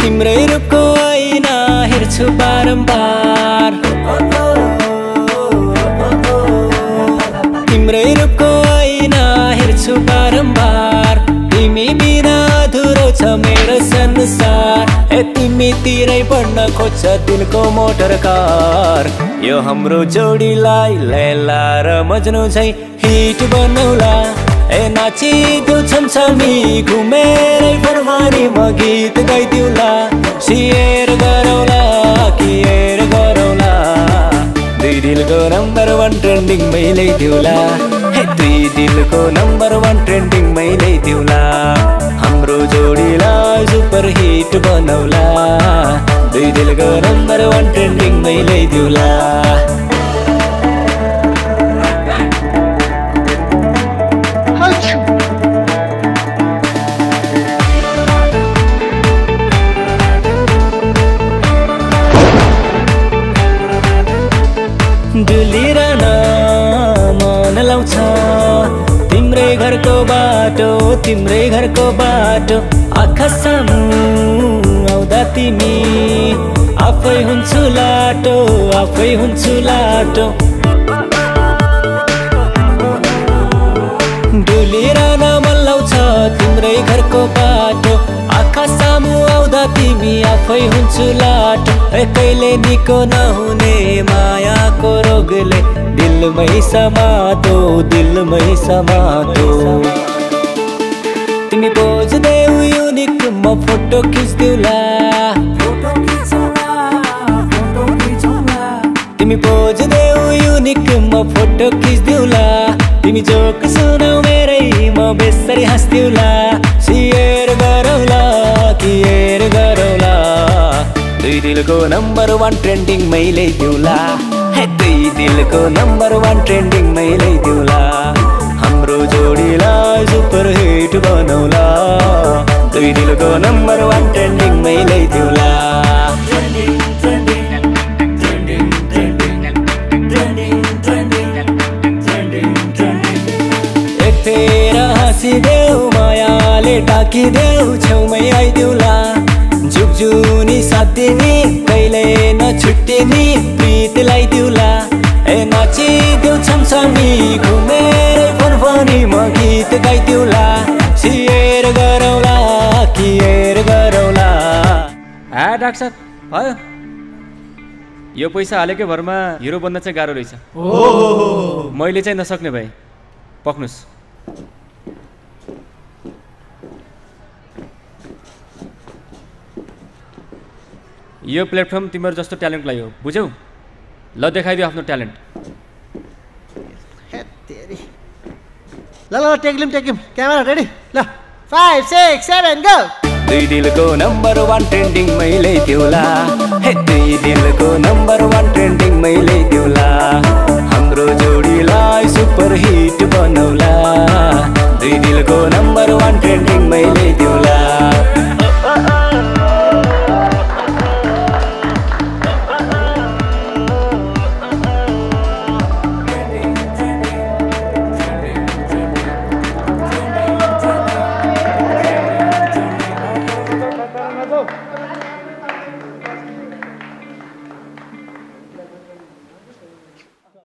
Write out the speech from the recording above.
तिम्रै रूपको ऐना हेर्छु बारम्बार तिम्रै रूपको ऐना हेर्छु बारम्बार तिमी बिना अधुरो छ मेरो संसार तिमीतिरै बढ्न खोज्छ दिलको मोटर कार यो हाम्रो जोडीलाई लैला र मज्नु झै हिट बनाउला नाचिदो छमछमी घुमेरै फरमानी म गीत गाइदिउला सिएर गरौला किएर गरौला दुई दिलको नम्बर 1 ट्रेन्डिङ मैले दिउला दुई दिलको नम्बर 1 ट्रेन्डिङ मैले दिउला हाम्रो जोडीलाई सुपर हिट बनाउला दुई दिलको नम्बर 1 ट्रेन्डिङ मैले दिउला डुलिरहन मन लाउँछ तिम्रै घरको बाटो तिम्रै घरको बाटो आँखा सामु आउँदा तिमी आफै हुन्छु लाटो आफै हुन्छु लाटो डुलिरहन मन लाउँछ तिम्रै घरको बाटो आँखा सामु आउँदा तिमी आफै हुन्छु लाटो कहिले निको नहुने मायाको रोगले दिलमै समातो दिलमै समातो तिमी पोज देऊ युनिक म फोटो खिच्दिउला तिमी पोज देऊ युनिक म फोटो खिच्दिउला तिमी जोक सुनाउ मेरै म बेसरी हाँस्दिउला सिएर गरौला किएर गरौला दुई दिलको नम्बर 1 ट्रेन्डिङ मैले दिउला दुई दिलको नम्बर 1 ट्रेन्डिङ मैले दिउला हाम्रो जोडीलाई सुपर हिट बनाउला दुई दिलको नम्बर 1 ट्रेन्डिङ मैले दिउला एक फेर हाँसिदेऊ मायाले टाकिदेऊ छेउमै आइदिउला जुगजुनी साथिनी कहिले नछुट्टिने प्रीत लगाइदिउला नाचिदेऊ छमछमी घुमेरै फरफनी म गीत गाइदिउला सिएर गरौला किएर गरौला डाक्टर साहब भयो यो पैसा हालेकै भरमा हिरो बन्न चाहिँ गाह्रो रहेछ मैले चाहिँ नसक्ने भए पक्नुस् यो प्लेटफर्म तिम्रो जस्तो ट्यालेन्टलाई हो बुझ्यौ ल देखाइदियो आफ्नो ट्यालेन्ट ल ल टेक्लिम क्यामेरा रेडी ल 5 6 7 गो दुई दिलको नम्बर 1 ट्रेन्डिङ मैले दिउला दुई दिलको नम्बर 1 ट्रेन्डिङ मैले दिउला